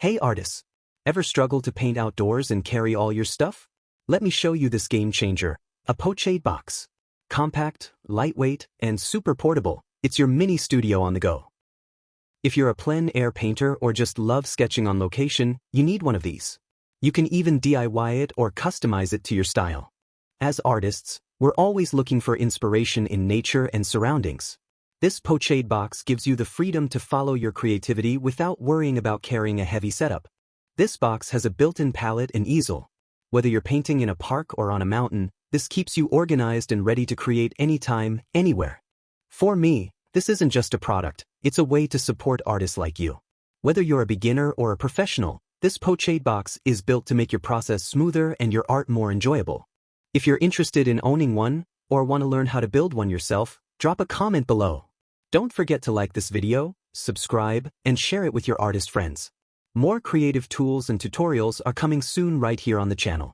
Hey artists! Ever struggle to paint outdoors and carry all your stuff? Let me show you this game changer, a Pochade box. Compact, lightweight, and super portable, it's your mini studio on the go. If you're a plein air painter or just love sketching on location, you need one of these. You can even DIY it or customize it to your style. As artists, we're always looking for inspiration in nature and surroundings. This Pochade box gives you the freedom to follow your creativity without worrying about carrying a heavy setup. This box has a built-in palette and easel. Whether you're painting in a park or on a mountain, this keeps you organized and ready to create anytime, anywhere. For me, this isn't just a product, it's a way to support artists like you. Whether you're a beginner or a professional, this Pochade box is built to make your process smoother and your art more enjoyable. If you're interested in owning one, or want to learn how to build one yourself, drop a comment below. Don't forget to like this video, subscribe, and share it with your artist friends. More creative tools and tutorials are coming soon right here on the channel.